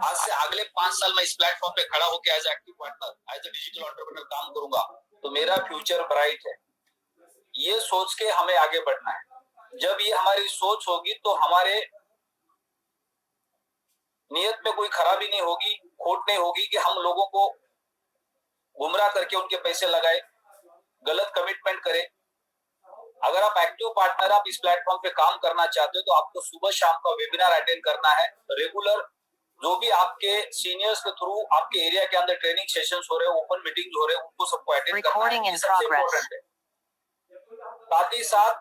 आज से अगले 5 साल में इस प्लेटफॉर्म पे खड़ा होकर as active partner, as a digital entrepreneur काम करूंगा तो मेरा फ्यूचर ब्राइट है। ये सोच के हमें आगे बढ़ना है। जब ये हमारी सोच होगी तो हमारे नियत में कोई खराबी नहीं होगी, खोट नहीं होगी कि हम लोगों को गुमराह करके उनके पैसे लगाए, गलत कमिटमेंट करें। अगर आप एक्टिव पार्टनर, आप इस प्लेटफॉर्म पे काम करना चाहते हो तो आपको सुबह शाम का वेबिनार अटेंड करना है। रेगुलर जो भी आपके सीनियर्स के थ्रू आपके एरिया के अंदर ट्रेनिंग सेशंस हो रहे हैं, ओपन मीटिंग हो रहे हैं, उनको सबको अटेंड करना है। सबसे इम्पोर्टेंट है। साथ ही साथ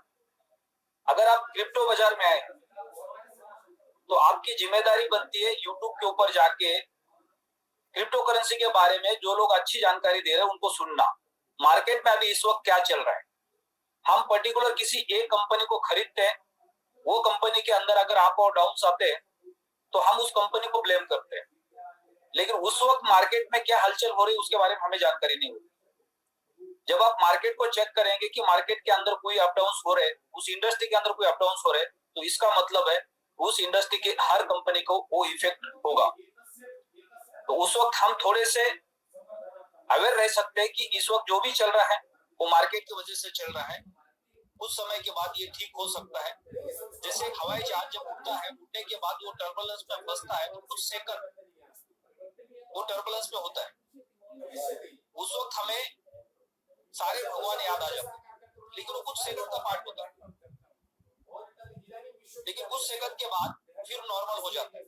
अगर आप क्रिप्टो बाजार में आए तो आपकी जिम्मेदारी बनती है यूट्यूब के ऊपर जाके क्रिप्टो करेंसी के बारे में जो लोग अच्छी जानकारी दे रहे हैं उनको सुनना। मार्केट में अभी इस वक्त क्या चल रहा है, हम पर्टिकुलर किसी एक कंपनी को खरीदते हैं, वो कंपनी के अंदर अगर अप और डाउन आते हैं तो हम उस कंपनी को ब्लेम करते हैं, लेकिन उस वक्त मार्केट में क्या हलचल हो रही है उसके बारे में हमें जानकारी नहीं होती। जब आप मार्केट को चेक करेंगे कि मार्केट के अंदर कोई अप डाउन हो रहे, उस इंडस्ट्री के अंदर कोई अप डाउन हो रहे, तो इसका मतलब है उस इंडस्ट्री के हर कंपनी को वो इफेक्ट होगा। तो उस वक्त हम थोड़े से अवेयर रह सकते हैं कि इस वक्त जो भी चल रहा है वो मार्केट की वजह से चल रहा है। कुछ समय के बाद ये ठीक हो सकता है। जैसे एक हवाई जहाज जब उड़ता है, उड़ने के बाद वो टर्बुलेंस में फंसता है तो कुछ सेकंड वो टर्बुलेंस में होता है। उस वक्त हमें सारे भगवान याद आ जाते हैं, लेकिन वो कुछ सेकंड का पार्ट होता है। लेकिन कुछ सेकंड के बाद फिर नॉर्मल हो जाता है।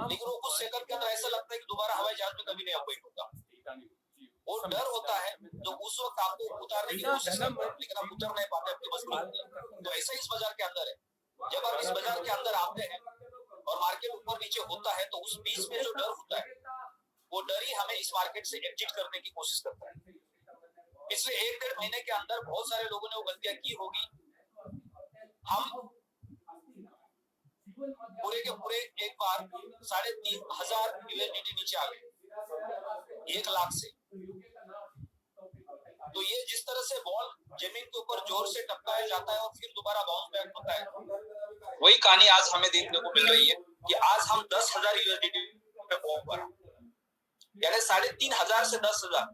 लेकिन वो कुछ सेकंड के अंदर ऐसा लगता है कि दोबारा हवाई जहाज में कभी नहीं अपडेट होगा। वो डर होता है जो उस वक्त आपको उतारने की कोशिश करता है, लेकिन आप उतर नहीं पाते, आपके बस में। तो ऐसा इस बाजार के अंदर है। जब आप इस बाजार के अंदर आते हैं और मार्केट ऊपर नीचे होता है तो उस बीच में जो डर होता है वो डर ही हमें इस मार्केट से एग्जिट करने की कोशिश करता है। पिछले 1-1.5 महीने के अंदर बहुत सारे लोगों ने वो गलतियां की होगी। हम पूरे के पूरे एक बार 3,500 USDT नीचे आ गए 1 लाख से। तो ये जिस तरह से बॉल जमीन के ऊपर जोर से टपकाया जाता है और फिर दोबारा बाउंस बैक होता है, वही कहानी आज हमें देखने को मिल रही है कि आज हम 10,000 USDT पे पहुंच गए, यानी 3,500 से 10,000,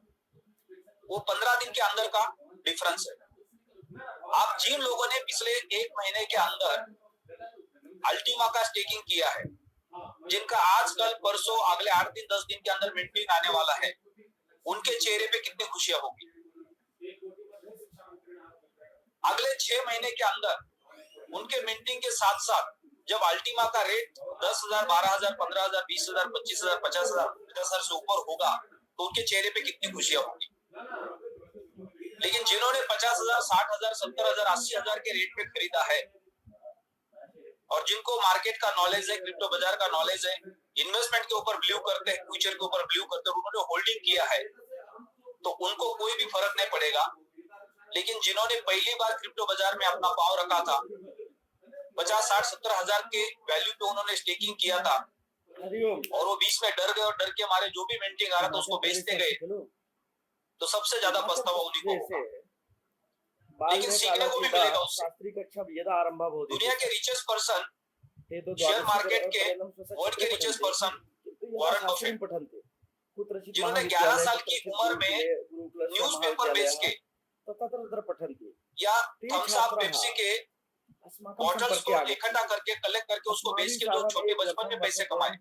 वो 15 दिन के अंदर का डिफरेंस है। आप जिन लोगों ने पिछले 1 महीने के अंदर अल्टीमा का स्टेकिंग किया है, जिनका आज कल परसों अगले 8 दिन 10 दिन के अंदर मिंटिंग आने वाला है, उनके चेहरे पे कितनी खुशियां होगी। अगले 6 महीने के अंदर उनके मिंटिंग के साथ साथ जब अल्टीमा का रेट 10,000, 12,000, 15,000, 20,000, 25,000, 50,000, 50,000 से ऊपर होगा तो उनके चेहरे पे कितनी खुशियां होगी। लेकिन जिन्होंने 50,000, 60,000, 70,000, 80,000 के रेट पे खरीदा है और जिनको मार्केट का नॉलेज है, क्रिप्टो बाजार का नॉलेज है, इन्वेस्टमेंट के ऊपर बिलीव करते हैं, फ्यूचर के ऊपर बिलीव करते हैं, उन्होंने होल्डिंग किया है तो उनको कोई भी फर्क नहीं पड़ेगा। लेकिन जिन्होंने पहली बार क्रिप्टो बाजार में अपना पाँव रखा था, 50, 60, 70,000 के वैल्यू पे उन्होंने स्टेकिंग किया था और वो बीच में डर गए और डर के मारे जो भी मिंटिंग आ रहा था उसको बेचते गए, तो सबसे ज्यादा पछतावा उन्हीं को होगा। लेकिन सीखने को भी मिलेगा उससे। दुनिया के रिचेस्ट पर्सन, शेयर मार्केट के वर्ल्ड के रिचेस्ट पर्सन वॉरेन बफेट, जिन्होंने 11 साल की उम्र में न्यूज़पेपर बेच के या थम्स अप, पेप्सी के बॉटल्स को इकट्ठा करके कलेक्ट करके उसको बेच के जो छोटे बचपन में पैसे कमाए,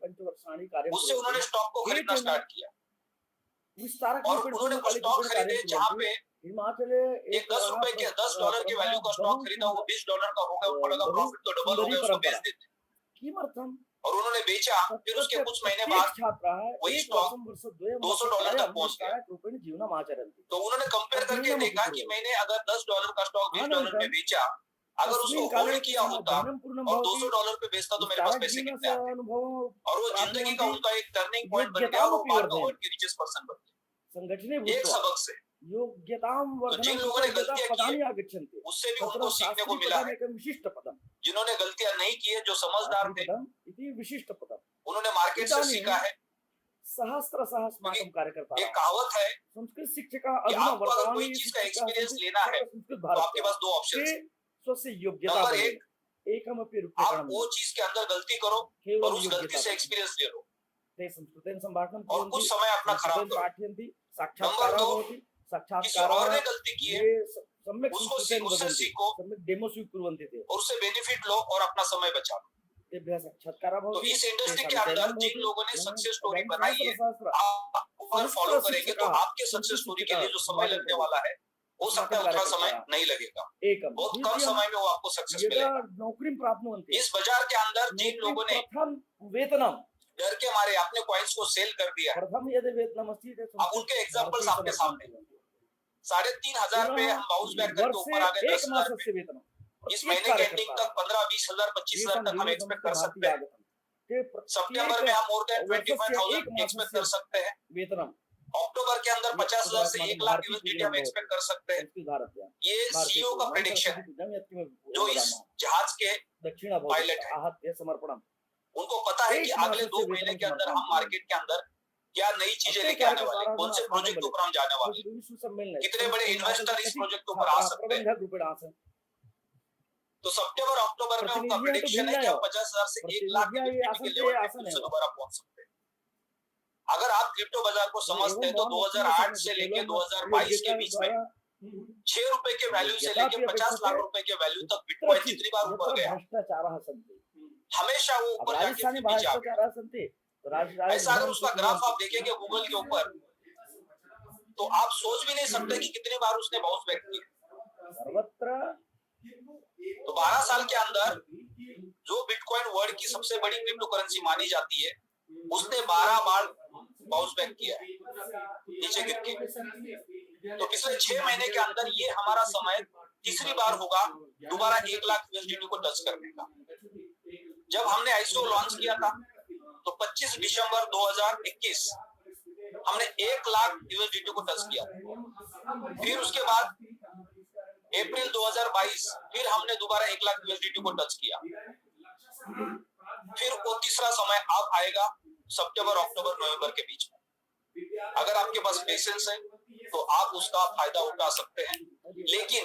उससे उन्होंने स्टॉक को खरीदना स्टार्ट किया और उन्होंने वो स्टॉक खरीदे जहां पे एक $10 के $10 के वैल्यू का स्टॉक खरीदा, वो $20 का हो गया, उनको लगा प्रॉफिट तो डबल हो गया, उसको बेच देते और उन्होंने बेचा। फिर उसके कुछ महीने बाद वही स्टॉक $200 तक पहुंच गया। तो उन्होंने कंपेयर करके देखा कि मैंने अगर $10 का स्टॉक $20 में बेचा, अगर उसको होल्ड किया होता और $200 पे बेचता तो मेरे पास पैसे कितने आते। और वो जिंदगी का उनका एक टर्निंग पॉइंट बन गया, वो बाद में वर्ल्ड के रिचेस्ट पर्सन बन गए एक सबक से। तो जिन लोगों ने गलतियां की उससे भी उनको सीखने को मिला है। जिन्होंने गलतियां नहीं की है, जो समझदार थे, उन्होंने मार्केट से सीखा है। एक कहावत है कि आपको अगर कोई चीज का एक्सपीरियंस लेना है तो आपके पास 2 ऑप्शन है। नंबर 1, एकमपि आप रूप्यकणं वो चीज के अंदर गलती करो और केवलं उस गलती योग्यता से एक्सपीरियंस ले लो ते संस्कृतेन सम्भाषणं और कुर्वन्ति, कुछ समय अपना खराब संस्कृतेन करो। पाठयन्ति, नंबर साक्षात्कारः 2, भवति, किसी और साक्षात्कारः ने गलती की है ये सम्यक् उससे संस्कृतेन वदन्ति, सीखो सम्यक् डेमो स्वीकुर्वन्ति ते। और उससे बेनिफिट लो और अपना समय बचाओ। तेभ्यः साक्षात्कारः तो भवति, इस इंडस्ट्री तेषां के अंदर चयनं जिन भवति। लोगों ने एवं सक्सेस स्टोरी इदानीं बनाई है, आप अगर फॉलो करेंगे तो सहस्रशिक्षकाः आपके सक्सेस स्टोरी के शिक्षकाः लिए जो समय अस्माकं लगने प्रदेशे वाला है हो सकता है उतना समय कार्यकर्तारः नहीं लगेगा, एकं बहुत कम द्वितीयं समय में वो आपको सक्सेस यदा मिलेगा। नौकरीं प्राप्नुवन्ति, इस बाजार के अंदर जिन नौकरी लोगों ने प्रथम वेतनं डर के मारे अपने कॉइन्स को सेल कर दिया है, प्रथम यदि वेतनमस्ति ते अब उनके एग्जांपल्स आपके भारतीयसमर्पणं सामने। कुर्वन्ति। 3,500 पे हम बाउंस बैक करके ऊपर आ गए वर्षे 10,000 पे। एकमासस्य वेतनं इस प्रत्येक महीने के एंडिंग कार्यकर्ता तक 15-20,000 25,000 तक हम एक्सपेक्ट कर सकते हैं। आगतं ते सितंबर में हम मोर देन वर्षस्य 25,000 एक एक्सपेक्ट मासस्य कर सकते हैं। वेतनं अक्टूबर के अंदर 50,000 से 1 लाख यूएसडीटी हम एक्सपेक्ट कर सकते हैं। संस्कृतभारत्या ये सीईओ का प्रेडिक्शन है जो इस जहाज के पायलट है। आहत्य समर्पणम् उनको पता है कि एक अगले मास 2 से महीने वेतन के अंदर हम समर्पण मार्केट के अंदर क्या नई चीजें लेके आने वाले, कौन से प्रोजेक्ट के ऊपर हम जाने वाले, कितने बड़े इन्वेस्टर इस प्रोजेक्ट के ऊपर आ सकते हैं। प्रबंधक रूपेण आसन् तो सितंबर अक्टूबर में उनका प्रेडिक्शन है कि हम 50,000 से 1 लाख के लेवल पे फिर से दोबारा पहुंच सकते हैं। अगर आप क्रिप्टो बाजार को समझते हैं तो 2008 से लेके 2022 के बीच में 6 रुपए के वैल्यू से लेके 50 लाख रुपए के वैल्यू तक बिटकॉइन कितनी बार ऊपर गया, भ्रष्टाचारः सन्ति हमेशा वो ऊपर जाके राजस्थानी फिर नीचे आ गया। भ्रष्टाचारः सन्ति ऐसा अगर उसका ग्राफ आप देखेंगे गूगल के ऊपर तो आप सोच भी नहीं सकते कि कितनी बार उसने बाउंस बैक किया। सर्वत्र तो 12 साल के अंदर जो बिटकॉइन वर्ल्ड की सबसे बड़ी क्रिप्टो करेंसी मानी जाती है उसने 12 बार बाउंस बैक किया है नीचे गिर के। तो पिछले 6 महीने के अंदर ये हमारा समय तीसरी बार होगा दोबारा 1 लाख यूएसडीटी को टच करने का। जब हमने आईसीओ लॉन्च किया था तो 25 दिसंबर 2021 हमने 1 लाख यूएसडीटी को टच किया। फिर उसके बाद अप्रैल 2022 फिर हमने दोबारा 1 लाख यूएसडीटी को टच किया। फिर वो तीसरा समय अब आएगा सितंबर अक्टूबर नवंबर के बीच में। अगर आपके पास पेशेंस है तो आप उसका फायदा उठा सकते हैं, लेकिन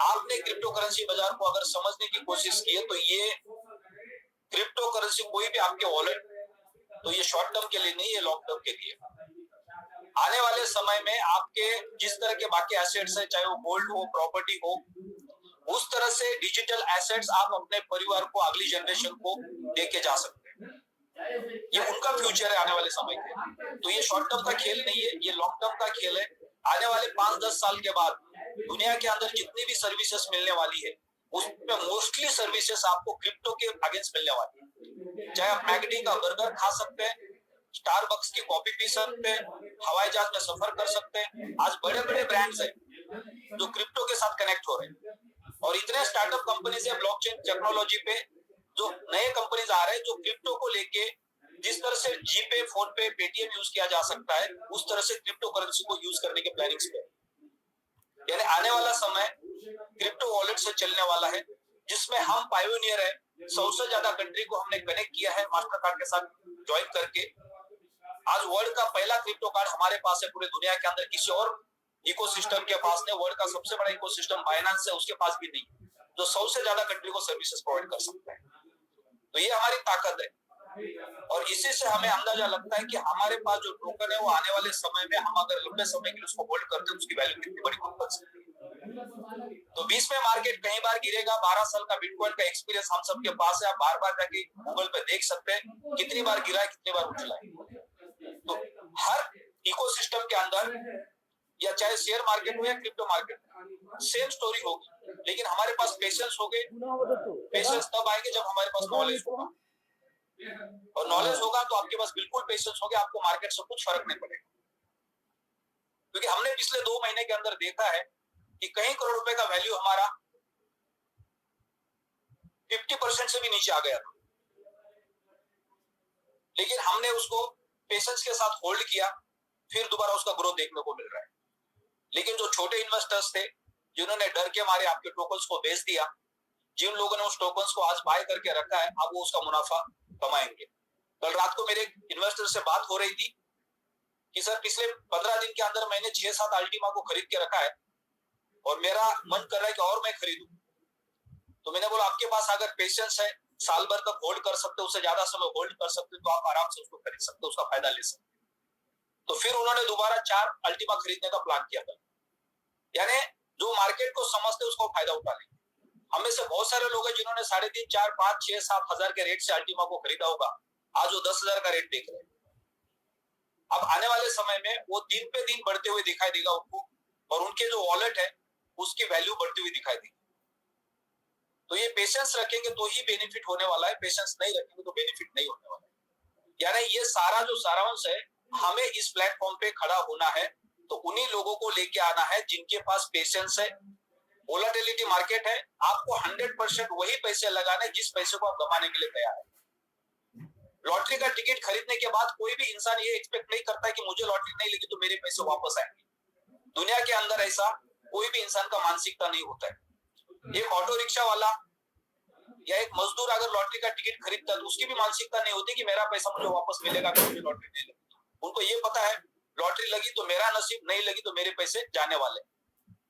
आपने क्रिप्टो करेंसी बाजार को अगर समझने की कोशिश की है तो ये क्रिप्टो करेंसी कोई भी आपके वॉलेट तो ये शॉर्ट टर्म के लिए नहीं, ये लॉन्ग टर्म के लिए। आने वाले समय में आपके जिस तरह के बाकी एसेट्स है, चाहे वो गोल्ड हो, प्रॉपर्टी हो, उस तरह से डिजिटल एसेट्स आप अपने परिवार को, अगली जनरेशन को देके जा सकते हैं। ये उनका फ्यूचर है आने वाले समय के। तो ये शॉर्ट टर्म का खेल नहीं है, ये लॉन्ग टर्म का खेल है। आने वाले 5-10 साल के बाद दुनिया के अंदर जितनी भी सर्विसेज मिलने वाली है उसमें मोस्टली सर्विसेज आपको क्रिप्टो के अगेंस्ट मिलने वाली है। चाहे आप मैगडी का बर्गर खा सकते हैं, स्टारबक्स की कॉफी पी सकते हैं, हवाई जहाज में सफर कर सकते हैं। आज बड़े बड़े ब्रांड्स हैं जो क्रिप्टो के साथ कनेक्ट हो रहे हैं और इतने स्टार्टअप कंपनीज है ब्लॉकचेन टेक्नोलॉजी पे जो नए कंपनीज आ रहे हैं जो क्रिप्टो को लेके जिस तरह से जीपे, फोन पे, पेटीएम यूज किया जा सकता है उस तरह से क्रिप्टो करेंसी को यूज करने के प्लानिंग्स पे। यानी आने वाला समय क्रिप्टो वॉलेट से चलने वाला है जिसमें हम पायोनियर है। 100 से ज्यादा कंट्री को हमने कनेक्ट किया है मास्टर कार्ड के साथ ज्वाइन करके। आज वर्ल्ड का पहला क्रिप्टो कार्ड हमारे पास है, पूरे दुनिया के अंदर किसी और इकोसिस्टम के पास नहीं। वर्ल्ड का सबसे बड़ा इकोसिस्टम बाइनेंस है, उसके पास भी नहीं, जो 100 से ज्यादा कंट्री को सर्विसेज प्रोवाइड कर सकता है। तो ये हमारी ताकत है और इसी से हमें अंदाजा लगता है कि हमारे पास जो टोकन है वो आने वाले समय में हम अगर लंबे समय के लिए उसको होल्ड करते हैं उसकी वैल्यू कितनी बड़ी बन सकती है। तो 20 में मार्केट कई बार गिरेगा। 12 साल का बिटकॉइन का एक्सपीरियंस हम सबके पास है, आप बार बार जाके गूगल पे देख सकते हैं कितनी बार गिरा है, कितनी बार उछला है। तो हर इकोसिस्टम के अंदर या चाहे शेयर मार्केट हो या क्रिप्टो मार्केट सेम स्टोरी होगी, लेकिन हमारे पास पेशेंस होगे। पेशेंस तब आएंगे जब हमारे पास नॉलेज होगा और नॉलेज होगा तो आपके पास बिल्कुल पेशेंस होगा, आपको मार्केट से कुछ फर्क नहीं पड़ेगा। क्योंकि हमने पिछले 2 महीने के अंदर देखा है कि कई करोड़ रुपए का वैल्यू हमारा 50% से भी नीचे आ गया था, लेकिन हमने उसको पेशेंस के साथ होल्ड किया, फिर दोबारा उसका ग्रोथ देखने को मिल रहा है। लेकिन जो छोटे इन्वेस्टर्स थे जिन्होंने डर के मारे आपके टोकन्स को बेच दिया, जिन लोगों ने उस टोकन्स को आज बाय करके रखा है, अब वो उसका मुनाफा कमाएंगे। कल रात को मेरे इन्वेस्टर से बात हो रही थी कि सर पिछले 15 दिन के अंदर मैंने 6-7 अल्टीमा को खरीद के रखा है और मेरा मन कर रहा है कि और मैं खरीदूं। तो मैंने बोला आपके पास अगर पेशेंस है, साल भर तक होल्ड कर सकते, उससे ज्यादा समय होल्ड कर सकते, तो आप आराम से उसको खरीद सकते, उसका फायदा ले सकते। तो फिर उन्होंने दोबारा 4 अल्टीमा खरीदने का प्लान किया था। यानी जो मार्केट को समझते उसको फायदा उठा लेंगे। हम में से बहुत सारे लोग हैं जिन्होंने 3.5, 4, 5, 6, 7 हजार के रेट से अल्टीमा को खरीदा होगा, आज वो 10,000 का रेट देख रहे हैं। अब आने वाले समय में वो दिन पे दिन बढ़ते हुए दिखाई देगा उनको, और उनके जो वॉलेट है उसकी वैल्यू बढ़ती हुई दिखाई देगी। तो ये पेशेंस रखेंगे तो ही बेनिफिट होने वाला है, पेशेंस नहीं रखेंगे तो बेनिफिट नहीं होने वाला है। यानी ये सारा जो सारांश है, हमें इस प्लेटफॉर्म पे खड़ा होना है, तो उन्हीं लोगों को लेके आना है जिनके पास पेशेंस है। वोलेटिलिटी मार्केट है, आपको 100% वही पैसे लगाने जिस पैसे को आप गंवाने के लिए तैयार है। लॉटरी का टिकट खरीदने के बाद कोई भी इंसान ये एक्सपेक्ट नहीं करता कि मुझे लॉटरी नहीं लगी तो मेरे पैसे वापस आएंगे। दुनिया के अंदर ऐसा कोई भी इंसान का मानसिकता नहीं होता है। एक ऑटो रिक्शा वाला या एक मजदूर अगर लॉटरी का टिकट खरीदता है तो उसकी भी मानसिकता नहीं होती कि मेरा पैसा मुझे वापस मिलेगा, मुझे लॉटरी नहीं लगी। उनको ये पता है लॉटरी लगी तो मेरा नसीब, नहीं लगी तो मेरे पैसे जाने वाले।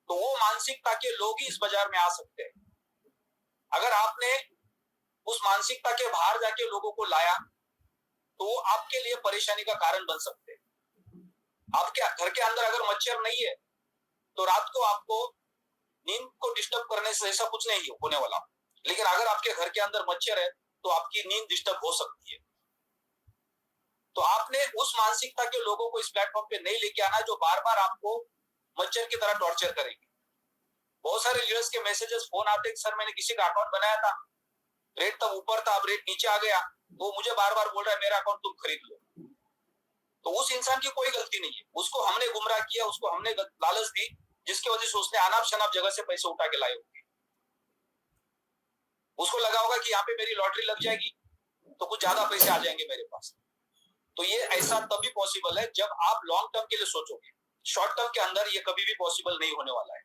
तो वो मानसिकता के लोग ही इस बाजार में आ सकते हैं। अगर आपने उस मानसिकता के बाहर जाके लोगों को लाया तो वो आपके लिए परेशानी का कारण बन सकते हैं। आपके घर के अंदर अगर मच्छर नहीं है तो रात को आपको नींद को डिस्टर्ब करने से ऐसा कुछ नहीं होने वाला, लेकिन अगर आपके घर के अंदर मच्छर है तो आपकी नींद डिस्टर्ब हो सकती है। तो आपने उस मानसिकता के लोगों को इस प्लेटफॉर्म पे नहीं लेके आना जो बार बार आपको मच्छर की तरह टॉर्चर करेंगे। बहुत सारे लीडर्स के मैसेजेस, फोन आते हैं, सर मैंने किसी का अकाउंट बनाया था, रेट तब ऊपर था, अब रेट नीचे आ गया, वो मुझे बार बार बोल रहा है मेरा अकाउंट तुम खरीद लो। तो उस इंसान की कोई गलती नहीं है, उसको हमने गुमराह किया, उसको हमने लालच दी, जिसकी वजह से उसने अनाप शनाप जगह से पैसे उठा के लाए होंगे। उसको लगा होगा कि यहाँ पे मेरी लॉटरी लग जाएगी तो कुछ ज्यादा पैसे आ जाएंगे मेरे पास। तो ये ऐसा तभी पॉसिबल है जब आप लॉन्ग टर्म के लिए सोचोगे। शॉर्ट टर्म के अंदर ये कभी भी पॉसिबल नहीं होने वाला है।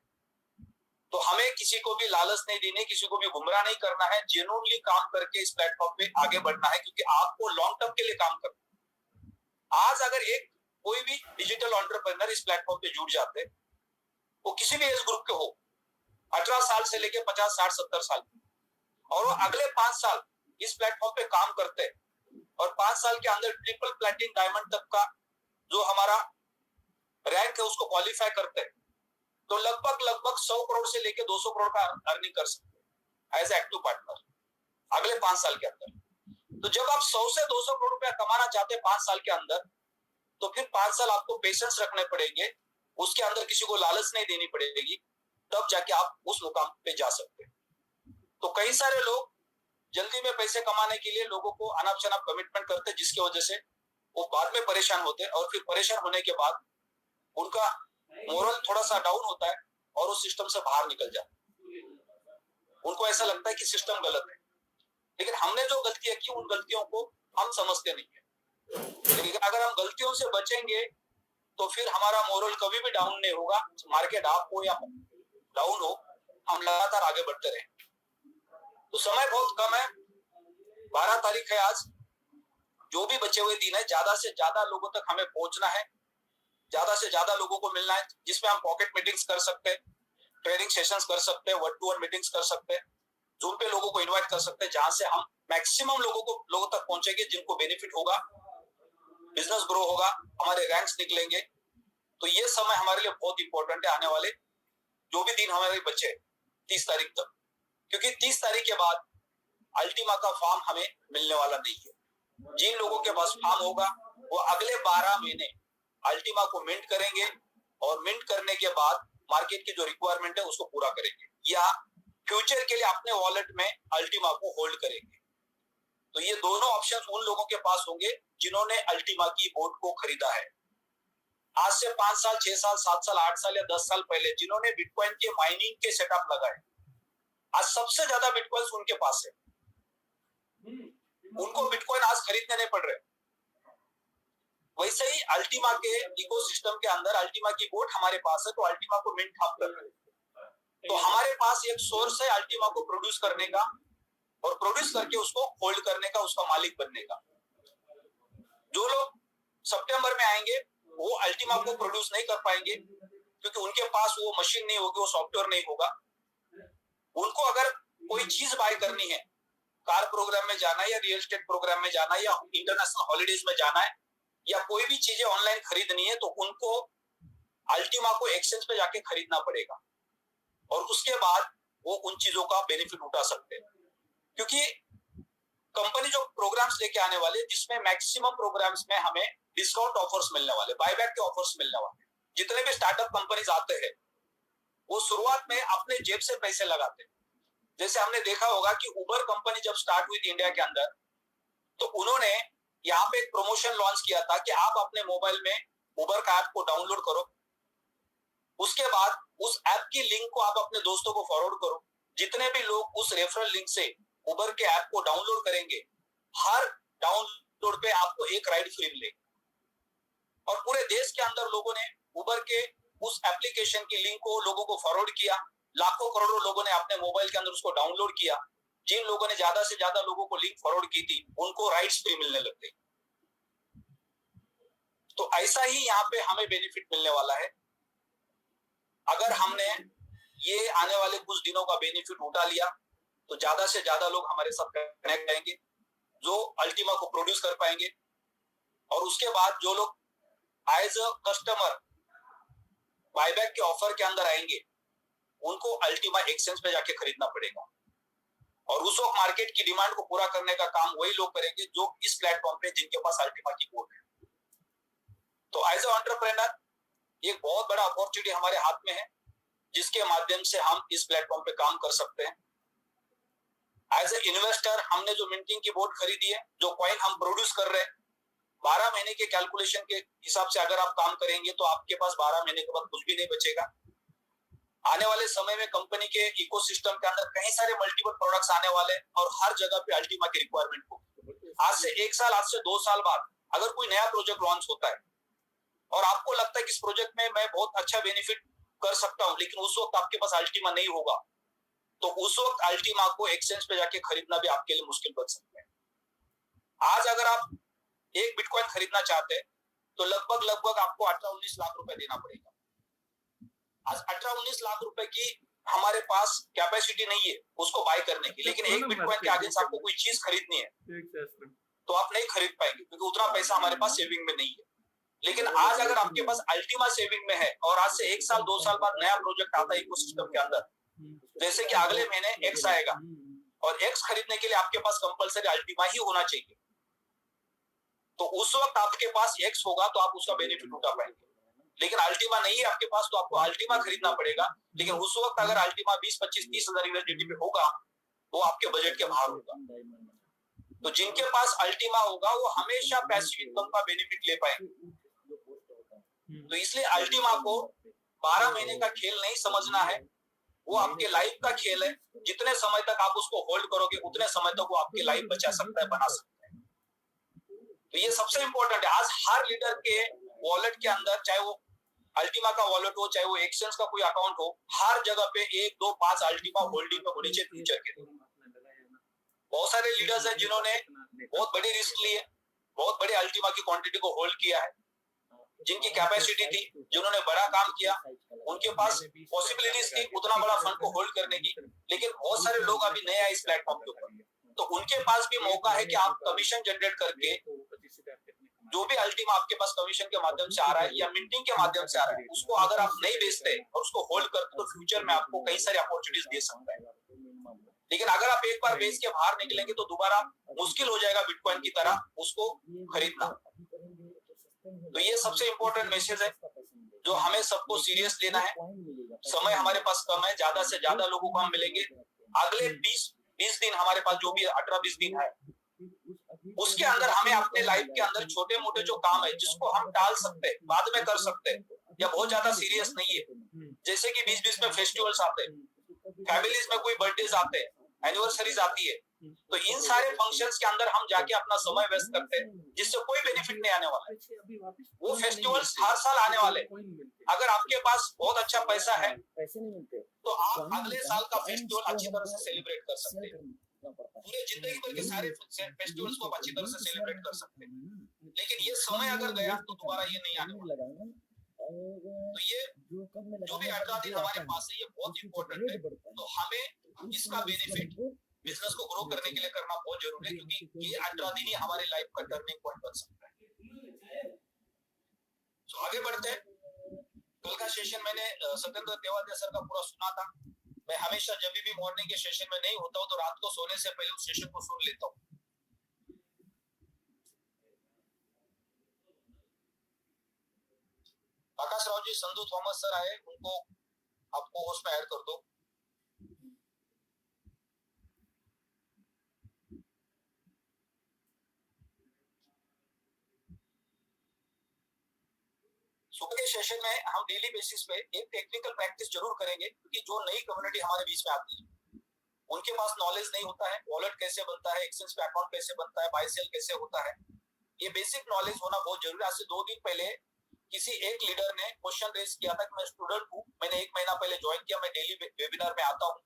तो हमें किसी को भी लालच नहीं देनी, किसी को भी गुमराह नहीं करना है, जेन्युइनली काम करके इस प्लेटफॉर्म पे आगे बढ़ना है, क्योंकि आपको लॉन्ग टर्म के लिए काम करना है। आज अगर एक कोई भी डिजिटल एंटरप्रेन्योर इस प्लेटफॉर्म पे जुड़ जाते, वो किसी भी एज ग्रुप के हो, 18 साल से लेके 50, 60, 70 साल, और वो अगले 5 साल इस प्लेटफॉर्म पे काम करते और 5 साल के अंदर ट्रिपल प्लैटिनम डायमंड तक का जो हमारा रैंक है उसको क्वालिफाई करते हैं, तो लगभग 100 करोड़ से लेके 200 करोड़ का अर्निंग कर सकते हैं एज एक्टिव पार्टनर अगले 5 साल के अंदर। तो जब आप 100 से 200 करोड़ रुपया कमाना चाहते हैं 5 साल के अंदर, तो फिर 5 साल आपको पेशेंस रखने पड़ेंगे, उसके अंदर किसी को लालच नहीं देनी पड़ेगी, तब जाके आप उस मुकाम पे जा सकते हैं। तो कई सारे लोग जल्दी में पैसे कमाने के लिए लोगों को अनाप शनाप कमिटमेंट करते हैं, जिसकी वजह से वो बाद में परेशान होते हैं, और फिर परेशान होने के बाद उनका मोरल थोड़ा सा डाउन होता है और उस सिस्टम से बाहर निकल जाते हैं। उनको ऐसा लगता है कि सिस्टम गलत है, लेकिन हमने जो गलतियां की उन गलतियों को हम समझते नहीं है। लेकिन अगर हम गलतियों से बचेंगे तो फिर हमारा मोरल कभी भी डाउन नहीं होगा। मार्केट अप हो या डाउन हो, हम लगातार आगे बढ़ते रहें। तो समय बहुत कम है, 12 तारीख है आज। जो भी बचे हुए दिन है, ज्यादा से ज्यादा लोगों तक हमें पहुंचना है, ज्यादा से ज्यादा लोगों को मिलना है, जिसमें हम पॉकेट मीटिंग्स कर सकते हैं, ट्रेनिंग सेशंस कर सकते हैं, 1-to-1 मीटिंग्स कर सकते हैं, जूम पे लोगों को इनवाइट कर सकते हैं, जहां से हम मैक्सिमम लोगों तक पहुंचेंगे जिनको बेनिफिट होगा, बिजनेस ग्रो होगा, हमारे रैंक्स निकलेंगे। तो ये समय हमारे लिए बहुत इंपॉर्टेंट है, आने वाले जो भी दिन हमारे बचे 30 तारीख तक, क्योंकि 30 तारीख के बाद अल्टीमा का फॉर्म हमें मिलने वाला नहीं है। जिन लोगों के पास फॉर्म होगा वो अगले 12 महीने अल्टीमा को मिंट करेंगे, और मिंट करने के बाद मार्केट की जो रिक्वायरमेंट है उसको पूरा करेंगे, या फ्यूचर के लिए अपने वॉलेट में अल्टीमा को होल्ड करेंगे। तो ये दोनों ऑप्शन उन लोगों के पास होंगे जिन्होंने अल्टीमा की बोट को खरीदा है आज से 5 साल, 6 साल, 7 साल, 8 साल या 10 साल पहले, जिन्होंने बिटकॉइन के माइनिंग के सेटअप लगाए। आज सबसे ज्यादा बिटकॉइन उनके पास है, उनको बिटकॉइन आज खरीदने नहीं पड़ रहे। वैसे ही अल्टीमा के इकोसिस्टम के अंदर अल्टीमा की बोट हमारे पास है, तो अल्टीमा को मिंट हम कर रहे हैं। तो हमारे पास एक सोर्स है अल्टीमा को प्रोड्यूस करने का, और प्रोड्यूस करके उसको होल्ड करने का, उसका मालिक बनने का। जो लोग सितंबर में आएंगे वो अल्टीमा को प्रोड्यूस नहीं कर पाएंगे, क्योंकि उनके पास वो मशीन नहीं होगी, वो सॉफ्टवेयर नहीं होगा। उनको अगर कोई चीज बाय करनी है, कार प्रोग्राम में जाना है या रियल एस्टेट प्रोग्राम में जाना है या इंटरनेशनल हॉलीडेज में जाना है या कोई भी चीजें ऑनलाइन खरीदनी है, तो उनको अल्टीमा को एक्सचेंज पे जाके खरीदना पड़ेगा और उसके बाद वो उन चीजों का बेनिफिट उठा सकते हैं। क्योंकि कंपनी जो प्रोग्राम्स लेके आने वाले, जिसमें मैक्सिमम प्रोग्राम्स में हमें डिस्काउंट ऑफर्स मिलने वाले, बायबैक के ऑफर्स मिलने वाले। जितने भी स्टार्टअप कंपनीज आते हैं वो शुरुआत में अपने जेब से पैसे लगाते हैं। जैसे हमने देखा होगा कि उबर कंपनी जब स्टार्ट हुई थी इंडिया के अंदर, तो उन्होंने यहाँ पे एक प्रमोशन लॉन्च किया था कि आप अपने मोबाइल में उबर का ऐप को डाउनलोड करो, उसके बाद उस ऐप की लिंक को आप अपने दोस्तों को फॉरवर्ड करो। जितने भी लोग उस रेफरल लिंक से उबर के ऐप को डाउनलोड करेंगे, हर डाउनलोड पे आपको एक राइड फ्री मिलेगी। और पूरे देश के अंदर लोगों ने उबर के उस एप्लीकेशन की लिंक को लोगों को फॉरवर्ड किया। लाखों करोड़ों लोगों ने अपने मोबाइल के अंदर उसको डाउनलोड किया। जिन लोगों ने ज्यादा से ज्यादा लोगों को लिंक फॉरवर्ड की थी, उनको राइड्स फ्री मिलने लग गई। तो ऐसा ही यहाँ पे हमें बेनिफिट मिलने वाला है। अगर हमने ये आने वाले कुछ दिनों का बेनिफिट उठा लिया तो ज्यादा से ज्यादा लोग हमारे साथ कनेक्ट रहेंगे, जो अल्टीमा को प्रोड्यूस कर पाएंगे। और उसके बाद जो लोग एज अ कस्टमर बायबैक के ऑफर के अंदर आएंगे, उनको अल्टीमा एक्सचेंज पे जाके खरीदना पड़ेगा। और उस वक्त मार्केट की डिमांड को पूरा करने का काम वही लोग करेंगे जो इस प्लेटफॉर्म पे जिनके पास अल्टीमा की कोड है। तो एज अ एंटरप्रेन्योर एक बहुत बड़ा अपॉर्चुनिटी हमारे हाथ में है, जिसके माध्यम से हम इस प्लेटफॉर्म पे काम कर सकते हैं। एज ए इन्वेस्टर हमने जो मिंटिंग की बोर्ड खरीदी है, जो कॉइन हम प्रोड्यूस कर रहे हैं, 12 महीने के कैलकुलेशन के हिसाब से अगर आप काम करेंगे तो आपके पास 12 महीने के बाद कुछ भी नहीं बचेगा। आने वाले समय में कंपनी के इकोसिस्टम के अंदर कई सारे मल्टीपल प्रोडक्ट्स आने वाले हैं और हर जगह पे अल्टीमा की रिक्वायरमेंट होगी। आज से 1 साल, आज से 2 साल बाद अगर कोई नया प्रोजेक्ट लॉन्च होता है और आपको लगता है कि इस प्रोजेक्ट में मैं बहुत अच्छा बेनिफिट कर सकता हूं, लेकिन उस वक्त आपके पास अल्टीमा नहीं होगा, तो उस वक्त अल्टीमा को एक्सचेंज पे जाके खरीदना भी आपके लिए मुश्किल बन सकता है। आज अगर आप एक बिटकॉइन खरीदना चाहते हैं तो लगभग आपको 18-19 लाख रुपए देना पड़ेगा। आज 18-19 लाख रुपए की हमारे पास कैपेसिटी नहीं है उसको बाय करने की, लेकिन एक बिटकॉइन के आगे से आपको कोई चीज खरीदनी है तो आप नहीं खरीद पाएंगे, क्योंकि उतना पैसा हमारे पास सेविंग में नहीं है। लेकिन आज अगर आपके पास अल्टीमा सेविंग में है और आज से 1 साल 2 साल बाद नया प्रोजेक्ट आता है इकोसिस्टम के अंदर, जैसे कि अगले महीने एक्स आएगा और एक्स खरीदने के लिए आपके पास कंपलसरी अल्टीमा ही होना चाहिए, तो उस वक्त आपके पास एक्स होगा तो आप उसका बेनिफिट उठा पाएंगे। लेकिन अल्टीमा नहीं है आपके पास तो आपको अल्टीमा खरीदना पड़ेगा। लेकिन उस वक्त अगर अल्टीमा 20-25-30 हजार यूएसडी पे होगा वो आपके बजट के बाहर होगा। तो जिनके पास अल्टीमा होगा वो हमेशा पैसिव इनकम का बेनिफिट ले पाएंगे। तो इसलिए अल्टीमा को 12 महीने का खेल नहीं समझना है, वो आपके लाइफ का खेल है। जितने समय तक आप उसको होल्ड करोगे उतने समय तक वो आपकी लाइफ बचा सकता है, बना सकता है। तो ये सबसे इंपॉर्टेंट है। आज हर लीडर के वॉलेट के अंदर, चाहे वो अल्टीमा का वॉलेट हो चाहे वो एक्सचेंज का कोई अकाउंट हो, हर जगह पे 1, 2, 5 अल्टीमा होल्डिंग में होनी चाहिए फ्यूचर के लिए। बहुत सारे लीडर्स हैं जिन्होंने बहुत बड़ी रिस्क ली है, बहुत बड़ी अल्टीमा की क्वांटिटी को होल्ड किया है, जिनकी कैपेसिटी थी, जिन्होंने बड़ा काम किया, उनके पास पॉसिबिलिटीज थी उतना बड़ा फंड को होल्ड करने की। लेकिन बहुत सारे लोग अभी नए आए इस प्लेटफॉर्म के ऊपर, तो उनके पास भी मौका है कि आप कमीशन जनरेट करके जो भी अल्टीमा आपके पास कमीशन के माध्यम से आ रहा है या मिंटिंग के माध्यम से आ रहा है, उसको अगर आप नहीं बेचते और उसको होल्ड करते तो फ्यूचर में आपको कई सारी अपॉर्चुनिटीज दे सकता है। लेकिन अगर आप एक बार बेच के बाहर निकलेंगे तो दोबारा मुश्किल हो जाएगा बिटकॉइन की तरह उसको खरीदना। तो ये सबसे इंपॉर्टेंट मैसेज है जो हमें सबको सीरियस लेना है। समय हमारे पास कम है, ज्यादा से ज्यादा लोगों को हम मिलेंगे। अगले 20 दिन हमारे पास जो भी 18-20 दिन है, उसके अंदर हमें अपने लाइफ के अंदर छोटे मोटे जो काम है जिसको हम टाल सकते हैं, बाद में कर सकते हैं, या बहुत ज्यादा सीरियस नहीं है, जैसे कि बीच-बीच में फेस्टिवल्स आते हैं, फैमिलीज में कोई बर्थडेज आते हैं, एनिवर्सरीज आती है, तो इन सारे फंक्शंस के अंदर हम जाके अपना समय व्यस्त करते हैं जिससे कोई बेनिफिट नहीं आने वाला है। वो फेस्टिवल्स हर साल आने वाले। अगर आपके पास बहुत अच्छा पैसा है तो आप अगले साल का फेस्टिवल अच्छी तरह से सेलिब्रेट कर सकते हैं। पूरे जिंदगी भर के सारे फेस्टिवल्स को आप अच्छी तरह से सेलिब्रेट कर सकते हैं। लेकिन ये समय अगर गया तो दोबारा ये नहीं आने वाला। तो ये जो भी 18 दिन हमारे पास है ये बहुत इंपॉर्टेंट है। तो हमें इसका बेनिफिट बिजनेस को ग्रो करने के लिए करना बहुत जरूरी है, क्योंकि ये 18 दिन ही हमारे लाइफ का टर्निंग पॉइंट बन सकता है। तो आगे बढ़ते हैं। कल का सेशन मैंने सत्येंद्र देवादिया सर का पूरा सुना था। मैं हमेशा जब भी मॉर्निंग के सेशन में नहीं होता हूँ तो रात को सोने से पहले उस सेशन को सुन लेता हूँ। आकाश राव जी, संधू थॉमस सर आए, उनको आपको होस्ट में ऐड कर दो। सुबह के सेशन में हम डेली बेसिस पे एक टेक्निकल प्रैक्टिस जरूर करेंगे, क्योंकि जो नई कम्युनिटी हमारे बीच में आती है उनके पास नॉलेज नहीं होता है, वॉलेट कैसे बनता है, एक्सचेंज पे अकाउंट कैसे बनता है, बाय सेल कैसे होता है। ये बेसिक नॉलेज होना बहुत जरूरी है। आज से 2 दिन पहले किसी एक लीडर ने क्वेश्चन रेज किया था कि मैं स्टूडेंट हूँ, मैंने 1 महीना पहले ज्वाइन किया, मैं डेली वेबिनार में आता हूँ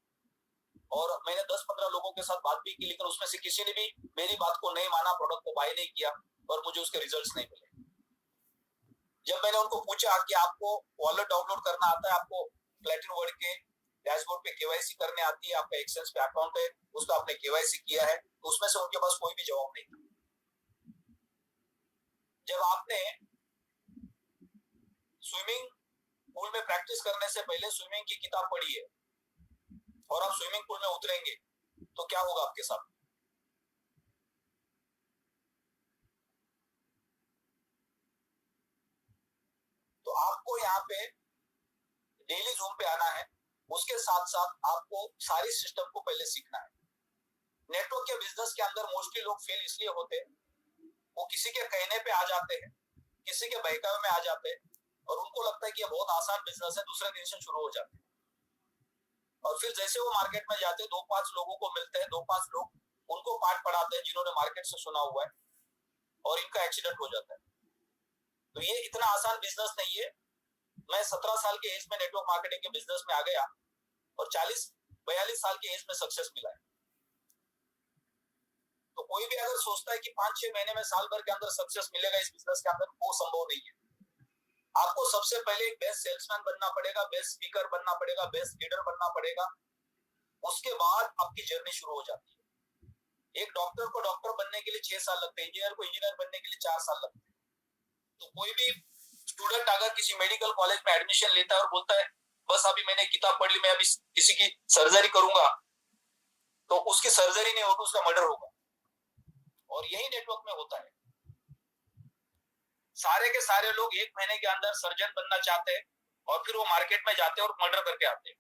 और मैंने 10-15 लोगों के साथ बात भी की, लेकिन उसमें से किसी ने भी मेरी बात को नहीं माना, प्रोडक्ट को बाय नहीं किया और मुझे उसके रिजल्ट्स नहीं मिले। जब मैंने उनको पूछा कि आपको वॉलेट डाउनलोड करना आता है, आपको प्लेटिन वर्ड के डैशबोर्ड पे केवाईसी करने आती है, आपका एक्सचेंज पे अकाउंट है, उसका आपने केवाईसी किया है, तो उसमें से उनके पास कोई भी जवाब नहीं था। जब आपने स्विमिंग पूल में प्रैक्टिस करने से पहले स्विमिंग की किताब पढ़ी है और आप स्विमिंग पूल में उतरेंगे तो क्या होगा आपके साथ? तो आपको यहाँ पे डेली जूम पे आना है, उसके साथ साथ आपको सारी सिस्टम को पहले सीखना है। नेटवर्क के बिजनेस के अंदर मोस्टली लोग फेल इसलिए होते हैं, वो किसी के कहने पे आ जाते हैं, किसी के बहकावे में आ जाते हैं और उनको लगता है कि ये बहुत आसान बिजनेस है, दूसरे दिन से शुरू हो जाते हैं और फिर जैसे वो मार्केट में जाते हैं 2-5 लोगों को मिलते हैं, 2-5 लोग उनको पाठ पढ़ाते हैं जिन्होंने मार्केट से सुना हुआ है और इनका एक्सीडेंट हो जाता है। तो ये इतना आसान बिजनेस नहीं है। मैं 17 साल के एज में नेटवर्क मार्केटिंग के बिजनेस में आ गया और 40-42 साल के एज में सक्सेस मिला है। तो कोई भी अगर सोचता है कि 5-6 महीने में, साल भर के अंदर सक्सेस मिलेगा इस बिजनेस के अंदर, वो संभव नहीं है। आपको सबसे पहले एक बेस्ट सेल्समैन बनना पड़ेगा, बेस्ट स्पीकर बनना पड़ेगा, बेस्ट लीडर बनना पड़ेगा, उसके बाद आपकी जर्नी शुरू हो जाती है। एक डॉक्टर को डॉक्टर बनने के लिए 6 साल लगते हैं, इंजीनियर को इंजीनियर बनने के लिए 4 साल लगते हैं। तो कोई भी स्टूडेंट अगर किसी मेडिकल कॉलेज में एडमिशन लेता है और बोलता है बस अभी मैंने किताब पढ़ ली, मैं अभी किसी की सर्जरी करूंगा, तो उसकी सर्जरी नहीं होगी, उसका मर्डर होगा। और यही नेटवर्क में होता है। सारे के सारे लोग 1 महीने के अंदर सर्जन बनना चाहते हैं और फिर वो मार्केट में जाते हैं और मर्डर करके आते हैं।